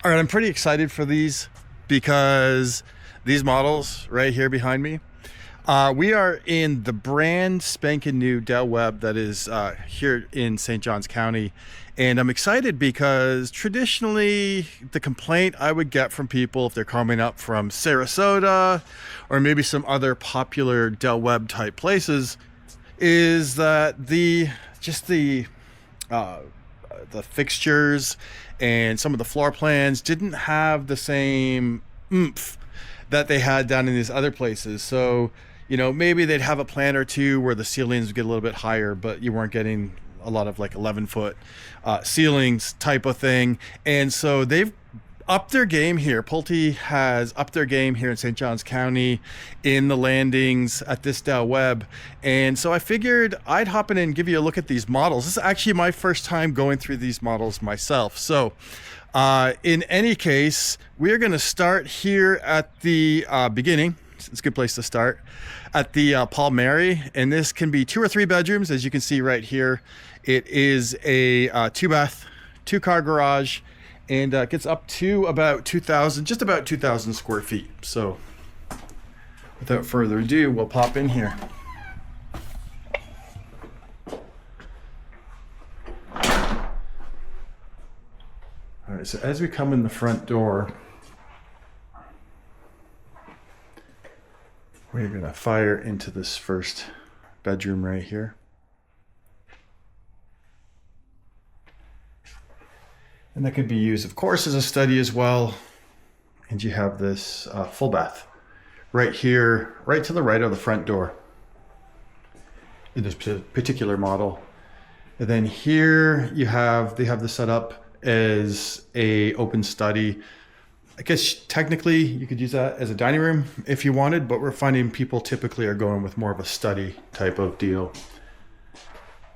All right, I'm pretty excited for these because these models right here behind me, we are in the brand spanking new Del Webb that is here in St. Johns County. And I'm excited because traditionally the complaint I would get from people if they're coming up from Sarasota or maybe some other popular Del Webb type places is that the fixtures and some of the floor plans didn't have the same oomph that they had down in these other places. So, you know, maybe they'd have a plan or two where the ceilings would get a little bit higher, but you weren't getting a lot of like 11-foot ceilings type of thing. And so they've upped their game here. Pulte has upped their game here in St. Johns County in the landings at this Del Webb. And so I figured I'd hop in and give you a look at these models. This is actually my first time going through these models myself. So in any case, we're going to start here at the beginning. It's a good place to start at the Palmary. And this can be 2 or 3 bedrooms, as you can see right here. It is a 2-bath, 2-car garage. And gets up to about 2,000, just about 2,000 square feet. So without further ado, we'll pop in here. All right, so as we come in the front door, we're gonna fire into this first bedroom right here. And that could be used, of course, as a study as well. And you have this full bath right here, right to the right of the front door in this particular model. And then here they have this set up as a open study. I guess technically you could use that as a dining room if you wanted, but we're finding people typically are going with more of a study type of deal.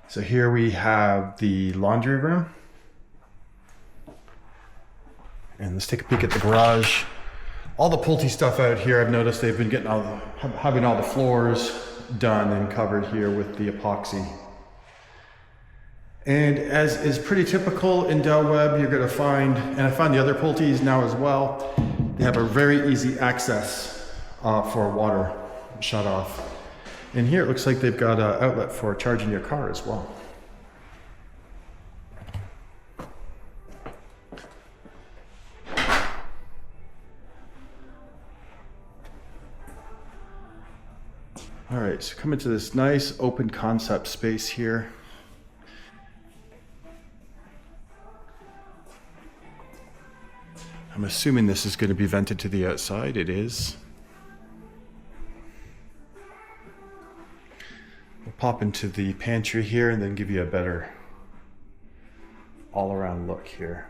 So here we have the laundry room. And let's take a peek at the garage. All the Pulte stuff out here, I've noticed they've been getting having all the floors done and covered here with the epoxy. And as is pretty typical in Del Webb, you're gonna find, and I find the other Pultes now as well, they have a very easy access for water shut off. And here it looks like they've got an outlet for charging your car as well. All right, so come into this nice open concept space here. I'm assuming this is going to be vented to the outside. It is. We'll pop into the pantry here and then give you a better all-around look here.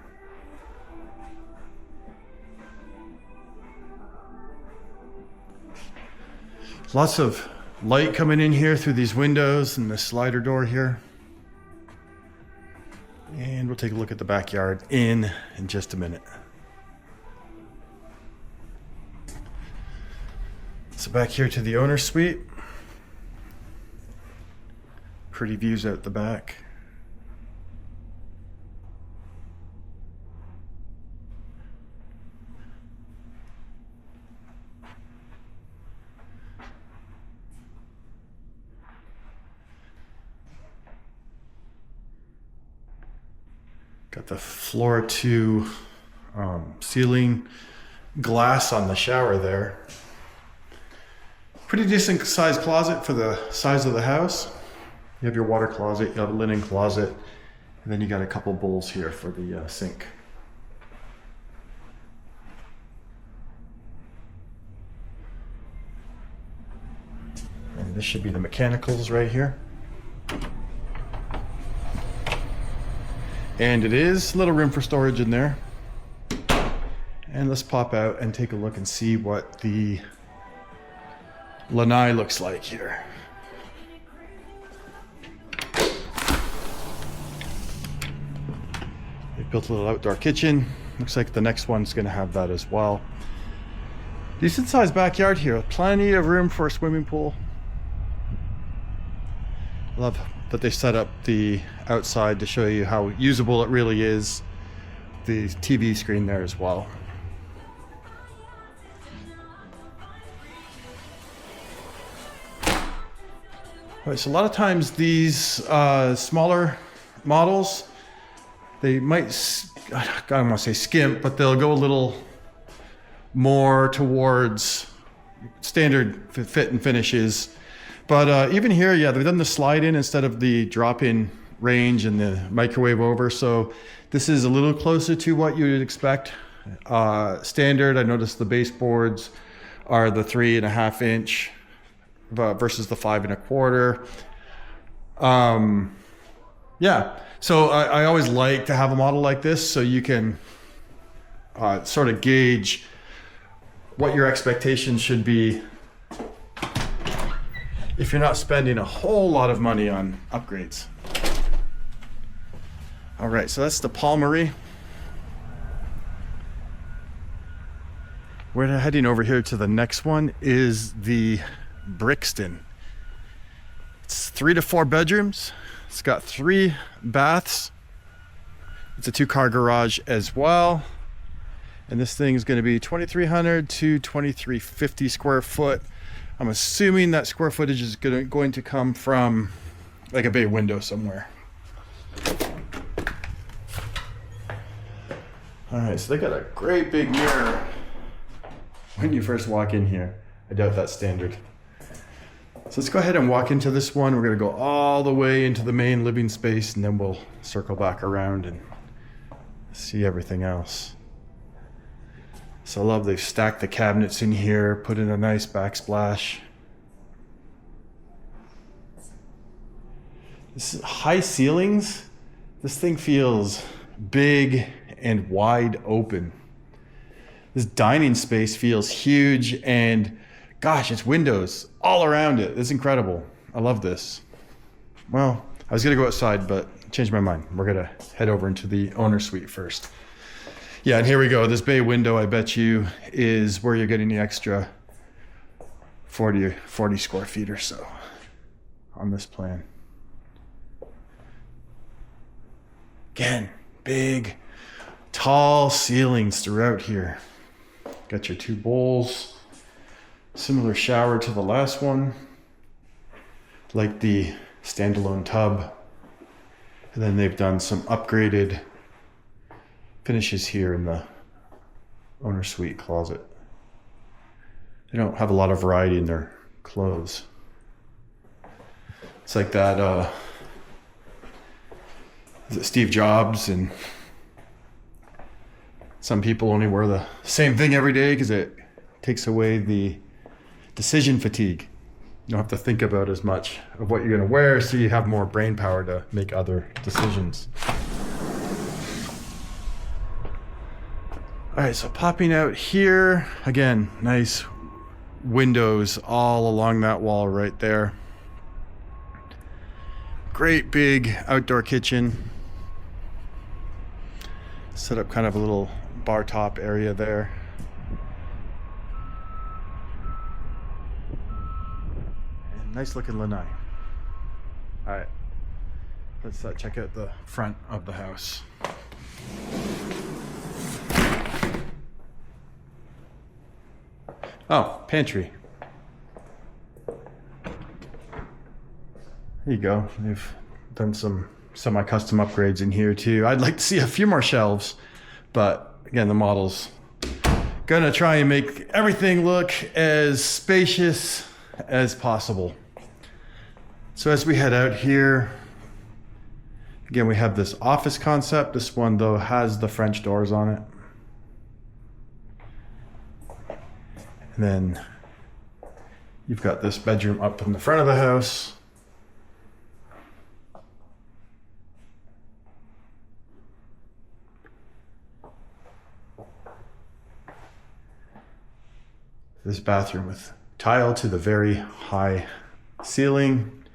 Lots of light coming in here through these windows and the slider door here. And we'll take a look at the backyard in just a minute. So back here to the owner's suite. Pretty views out the back. Got the floor to ceiling glass on the shower there. Pretty decent sized closet for the size of the house. You have your water closet, you have a linen closet, and then you got a couple bowls here for the sink. And this should be the mechanicals right here. And it is a little room for storage in there. And let's pop out and take a look and see what the lanai looks like here. They built a little outdoor kitchen. Looks like the next one's going to have that as well. Decent sized backyard here. Plenty of room for a swimming pool. Love that they set up the outside to show you how usable it really is. the TV screen there as well. All right, so a lot of times these smaller models, they might, I don't want to say skimp, but they'll go a little more towards standard fit and finishes. But even here, yeah, they've done the slide in instead of the drop-in range and the microwave over. So this is a little closer to what you would expect. Standard, I noticed the baseboards are the 3.5 inch versus the 5 1/4. Yeah, so I always like to have a model like this so you can sort of gauge what your expectations should be if you're not spending a whole lot of money on upgrades. All right, so that's the Palmary. We're heading over here to the next one is the Brixton. It's 3 to 4 bedrooms. It's got 3 baths. It's a 2-car garage as well. And this thing is going to be 2,300 to 2,350 square foot. I'm assuming that square footage is going to come from like a bay window somewhere. All right, so they got a great big mirror when you first walk in here. I doubt that's standard. So let's go ahead and walk into this one. We're gonna go all the way into the main living space and then we'll circle back around and see everything else. So I love they've stacked the cabinets in here, put in a nice backsplash. This is high ceilings. This thing feels big and wide open. This dining space feels huge and gosh, it's windows all around it. It's incredible. I love this. Well, I was gonna go outside, but changed my mind. We're gonna head over into the owner suite first. Yeah, and here we go. This bay window, I bet you, is where you're getting the extra 40 square feet or so on this plan. Again, big, tall ceilings throughout here. Got your 2 bowls. Similar shower to the last one. Like the standalone tub. And then they've done some upgraded finishes here in the owner suite closet. They don't have a lot of variety in their clothes. It's like that, is it Steve Jobs? And some people only wear the same thing every day because it takes away the decision fatigue. You don't have to think about as much of what you're going to wear, so you have more brain power to make other decisions. All right, so popping out here, again, nice windows all along that wall right there. Great big outdoor kitchen. Set up kind of a little bar top area there. And nice looking lanai. All right, let's check out the front of the house. Oh, pantry. There you go. They've done some semi-custom upgrades in here too. I'd like to see a few more shelves, but again, the model's gonna try and make everything look as spacious as possible. So as we head out here, again, we have this office concept. This one though has the French doors on it. And then you've got this bedroom up in the front of the house. This bathroom with tile to the very high ceiling.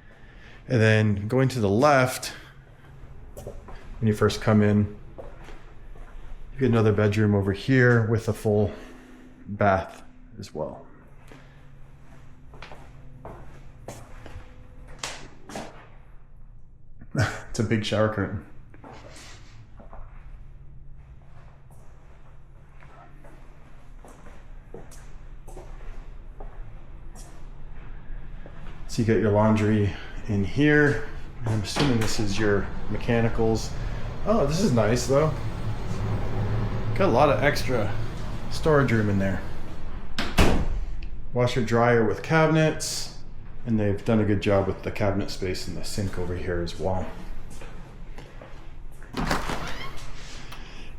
And then going to the left, when you first come in, you get another bedroom over here with a full bath as well. It's a big shower curtain. So you get your laundry in here. I'm assuming this is your mechanicals. Oh, this is nice though. Got a lot of extra storage room in there. Washer dryer with cabinets, and they've done a good job with the cabinet space in the sink over here as well.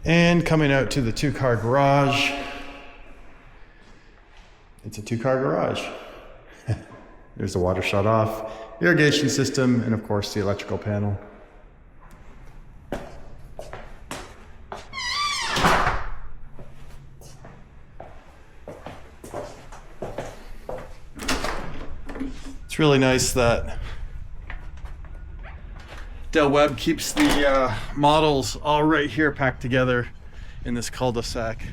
And coming out to the 2-car garage. It's a 2-car garage. There's the water shut off, irrigation system, and of course the electrical panel. It's really nice that Del Webb keeps the models all right here packed together in this cul-de-sac.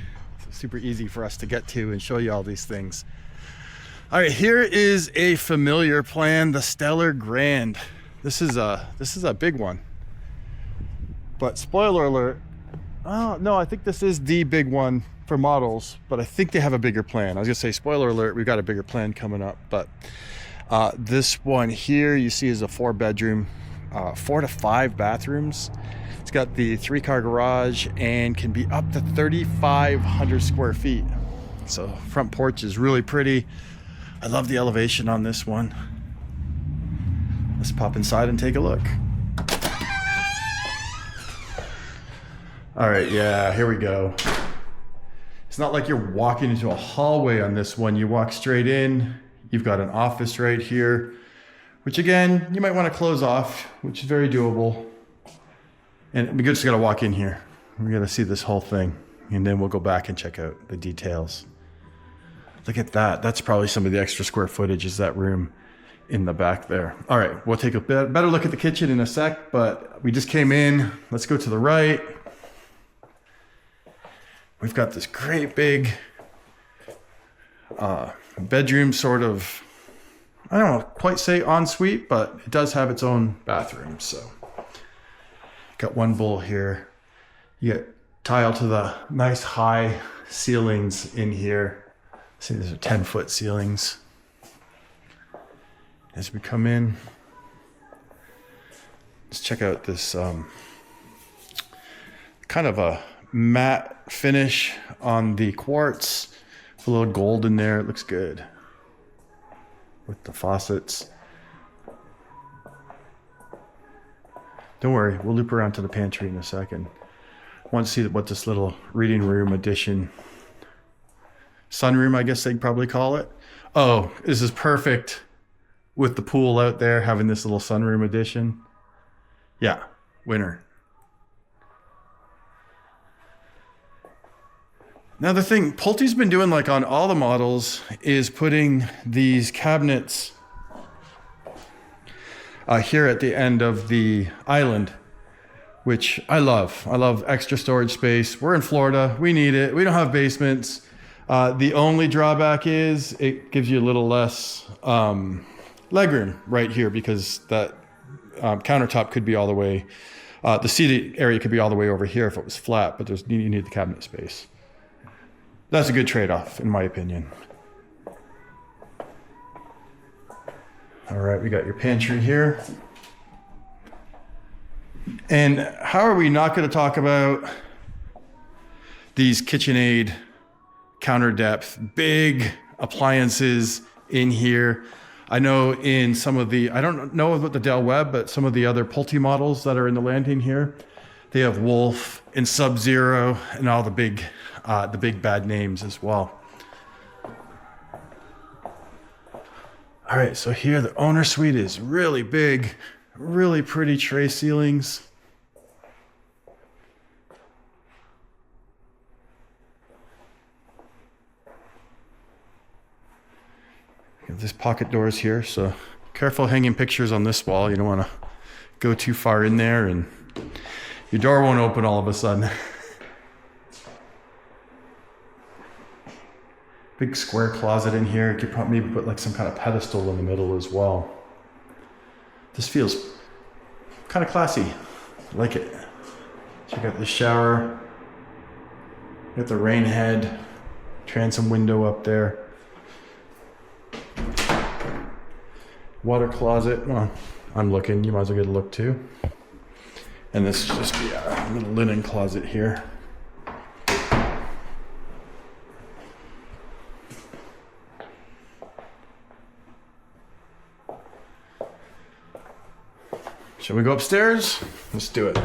It's super easy for us to get to and show you all these things. All right, here is a familiar plan, the Stellar Grand. This is a big one. But spoiler alert, oh no, I think this is the big one for models, but I think they have a bigger plan. I was gonna say spoiler alert, we've got a bigger plan coming up, but this one here you see is a 4-bedroom, 4 to 5 bathrooms. It's got the 3-car garage and can be up to 3,500 square feet. So front porch is really pretty. I love the elevation on this one. Let's pop inside and take a look. All right, yeah, here we go. It's not like you're walking into a hallway on this one. You walk straight in. You've got an office right here, which again, you might want to close off, which is very doable. And we just got to walk in here. We got to see this whole thing, and then we'll go back and check out the details. Look at that. That's probably some of the extra square footage is that room in the back there. All right, we'll take a better look at the kitchen in a sec, but we just came in. Let's go to the right. We've got this great big bedroom, sort of, I don't know, quite say ensuite, but it does have its own bathroom. So got one bowl here. You get tile to the nice high ceilings in here. See, these are 10-foot ceilings. As we come in, let's check out this kind of a matte finish on the quartz. A little gold in there. It looks good with the faucets. Don't worry, we'll loop around to the pantry in a second. I want to see what this little reading room addition, sunroom, I guess they'd probably call it. Oh, this is perfect with the pool out there, having this little sunroom addition. Yeah, winner. Now the thing Pulte's been doing, like on all the models, is putting these cabinets here at the end of the island, which I love. I love extra storage space. We're in Florida. We need it. We don't have basements. The only drawback is it gives you a little less legroom right here, because that countertop could be all the way, the seating area could be all the way over here if it was flat, but you need the cabinet space. That's a good trade-off, in my opinion. All right, we got your pantry here. And how are we not going to talk about these KitchenAid counter depth, big appliances in here? I know in some of the, I don't know about the Del Webb, but some of the other Pulte models that are in the landing here, they have Wolf and Sub-Zero and all the big bad names as well. All right, so here the owner suite is really big, really pretty tray ceilings. There's pocket doors here, so careful hanging pictures on this wall. You don't want to go too far in there and your door won't open all of a sudden. Big square closet in here. You could probably maybe put like some kind of pedestal in the middle as well. This feels kind of classy. I like it. Check out the shower. Got the rain head. transom window up there. Water closet. Well, I'm looking. You might as well get a look too. And this should just be a little linen closet here. Shall we go upstairs? Let's do it.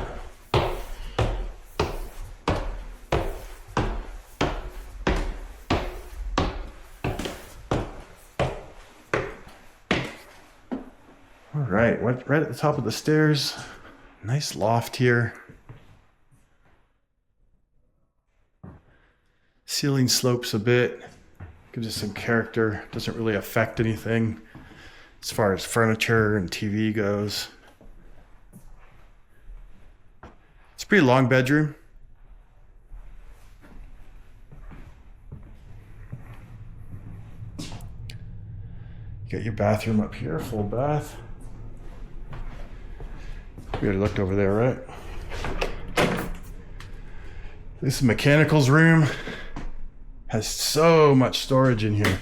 All right, right at the top of the stairs. Nice loft here. Ceiling slopes a bit. Gives us some character. Doesn't really affect anything as far as furniture and TV goes. It's a pretty long bedroom. You got your bathroom up here, full bath. We already looked over there, right? This is mechanicals room. Has so much storage in here.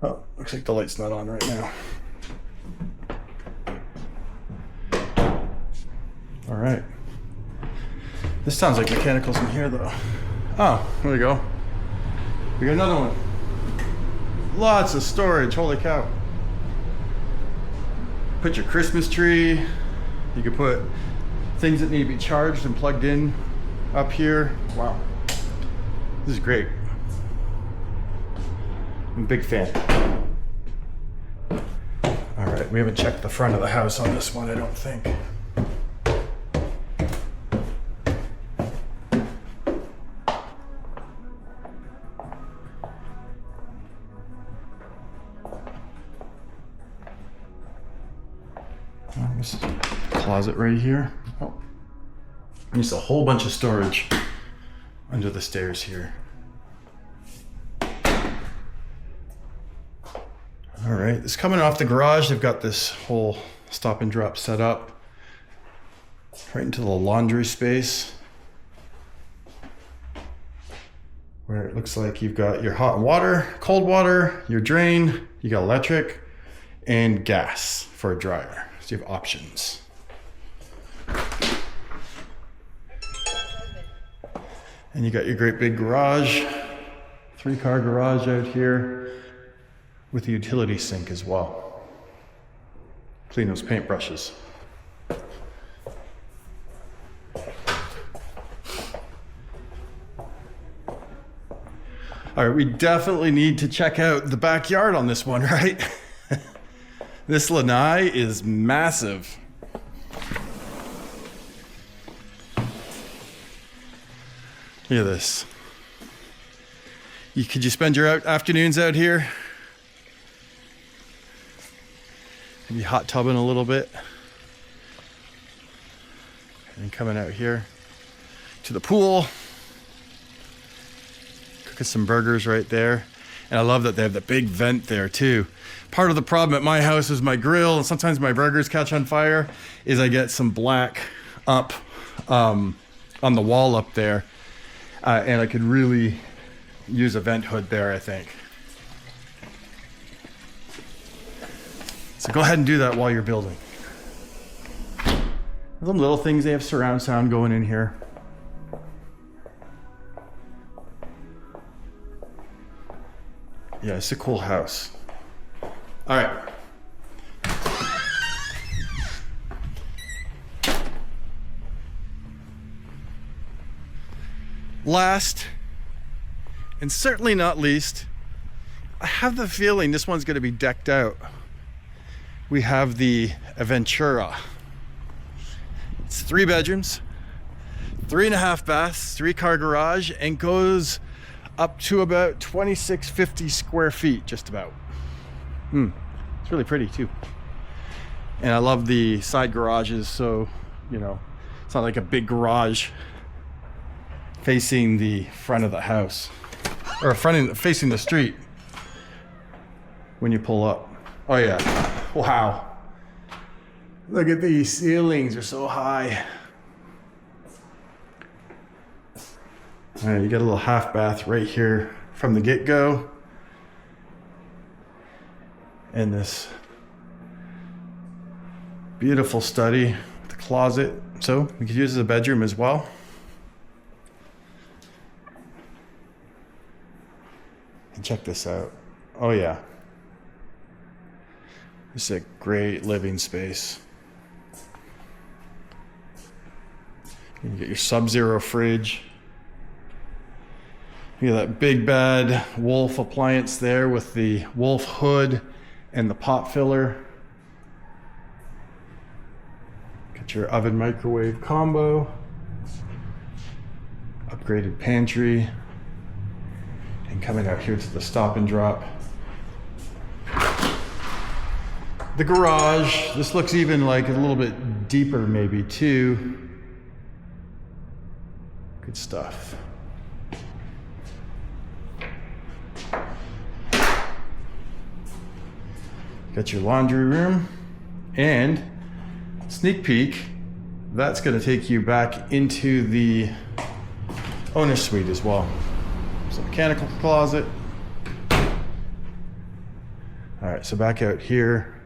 Oh, looks like the light's not on right now. All right. This sounds like mechanicals in here though. Oh, there we go. We got another one. Lots of storage, holy cow. Put your Christmas tree. You could put things that need to be charged and plugged in up here. Wow. This is great. I'm a big fan. All right, we haven't checked the front of the house on this one, I don't think. This is a closet right here. Oh, there's a whole bunch of storage under the stairs here. All right, it's coming off the garage. They've got this whole stop and drop set up right into the laundry space, where it looks like you've got your hot water, cold water, your drain, you got electric and gas for a dryer. So you have options. And you got your great big garage, 3-car garage out here with a utility sink as well. Clean those paintbrushes. All right, we definitely need to check out the backyard on this one, right? This lanai is massive. Look at this. Could you spend your afternoons out here? Maybe hot tubbing a little bit. And coming out here to the pool. Cooking some burgers right there. And I love that they have the big vent there too. Part of the problem at my house is my grill, and sometimes my burgers catch on fire, is I get some black up on the wall up there. And I could really use a vent hood there, I think. So go ahead and do that while you're building. Some little things, they have surround sound going in here. Yeah, it's a cool house. All right. Last, and certainly not least, I have the feeling this one's going to be decked out. We have the Aventura. It's 3 bedrooms, 3.5 baths, 3-car garage, and goes up to about 2,650 square feet, just about. It's really pretty too. And I love the side garages, so, you know, it's not like a big garage facing the front of the house, or facing the street when you pull up. Oh yeah, wow. Look at these ceilings, they're so high. All right, you got a little half bath right here from the get-go. And this beautiful study with a closet. So we could use it as a bedroom as well. And check this out. Oh yeah. This is a great living space. You get your Sub-Zero fridge. You got that big bad Wolf appliance there with the Wolf hood and the pot filler. Got your oven microwave combo. Upgraded pantry. And coming out here to the stop and drop. The garage. This looks even like a little bit deeper maybe too. Good stuff. Got your laundry room and sneak peek. That's going to take you back into the owner's suite as well. So mechanical closet. All right, so back out here.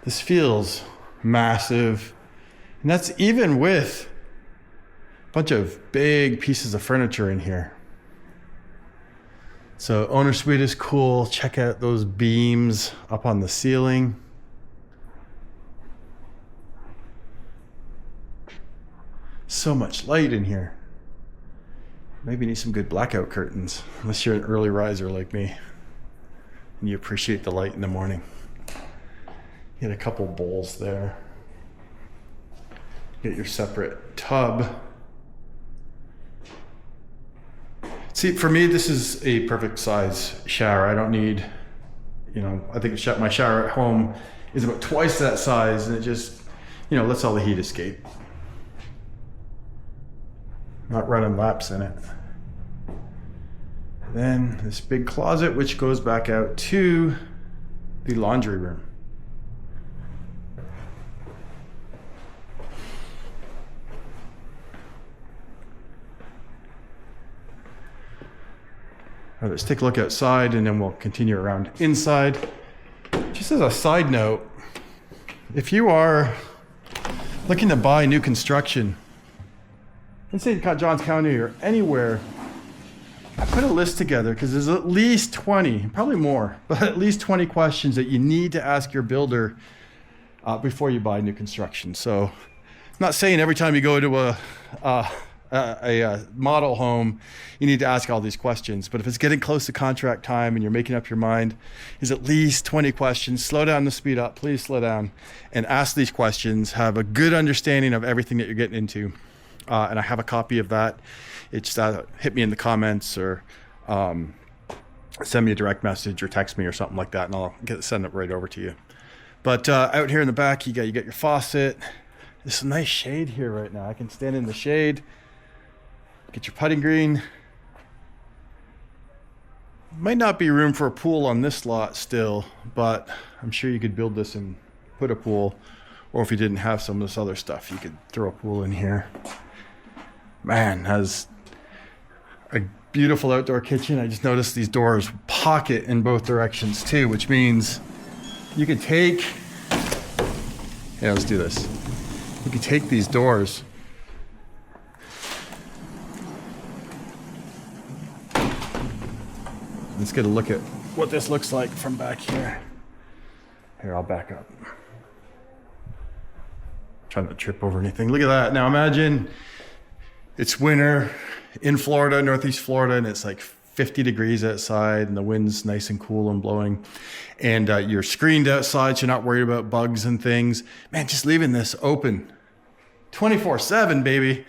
This feels massive. And that's even with a bunch of big pieces of furniture in here. So owner suite is cool. Check out those beams up on the ceiling. So much light in here. Maybe you need some good blackout curtains, unless you're an early riser like me and you appreciate the light in the morning. You get a couple bowls there. Get your separate tub. See, for me, this is a perfect size shower. I don't need, I think my shower at home is about twice that size, and it just, lets all the heat escape. Not running laps in it. And then this big closet, which goes back out to the laundry room. All right, let's take a look outside and then we'll continue around inside. Just as a side note, if you are looking to buy new construction in St. Johns County or anywhere, I put a list together because there's at least 20, probably more, but at least 20 questions that you need to ask your builder before you buy new construction. So I'm not saying every time you go to a model home, you need to ask all these questions. But if it's getting close to contract time and you're making up your mind, there's at least 20 questions. Slow down to speed up. Please slow down and ask these questions. Have a good understanding of everything that you're getting into. And I have a copy of that. It's hit me in the comments or send me a direct message or text me or something like that, and I'll send it right over to you. But out here in the back, you got your faucet. There's a nice shade here right now. I can stand in the shade. Get your putting green. Might not be room for a pool on this lot still, but I'm sure you could build this and put a pool. Or if you didn't have some of this other stuff, you could throw a pool in here. Man, has a beautiful outdoor kitchen. I just noticed these doors pocket in both directions too, which means you could take, let's do this. You could take these doors Let's get a look at what this looks like from back here. Here, I'll back up. Trying to trip over anything. Look at that. Now imagine it's winter in Florida, Northeast Florida, and it's like 50 degrees outside and the wind's nice and cool and blowing. And you're screened outside, so you're not worried about bugs and things. Man, just leaving this open 24/7, baby.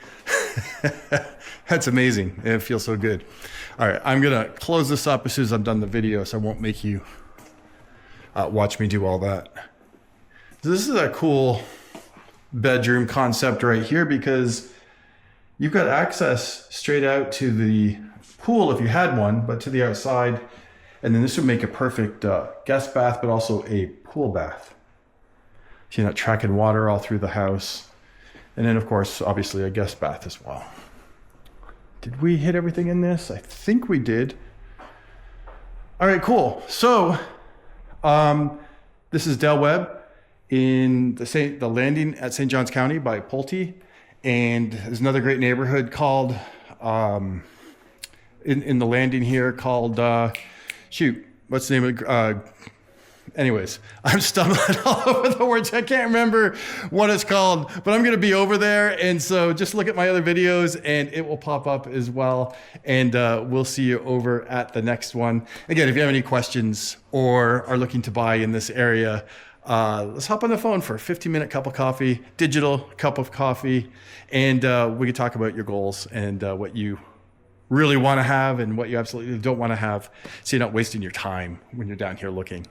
That's amazing. It feels so good. All right, I'm gonna close this up as soon as I'm done the video, so I won't make you watch me do all that. So this is a cool bedroom concept right here because you've got access straight out to the pool if you had one, but to the outside. And then this would make a perfect guest bath, but also a pool bath. So you're not tracking water all through the house. And then, of course, obviously a guest bath as well. Did we hit everything in this? I think we did. All right, cool. So this is Del Webb in the landing at St. Johns County by Pulte. And there's another great neighborhood called, in the landing here called, what's the name of anyways, I'm stumbling all over the words. I can't remember what it's called, but I'm going to be over there. And so just look at my other videos and it will pop up as well. And we'll see you over at the next one. Again, if you have any questions or are looking to buy in this area, let's hop on the phone for a 15-minute cup of coffee, digital cup of coffee, and we can talk about your goals and what you really want to have and what you absolutely don't want to have, so you're not wasting your time when you're down here looking.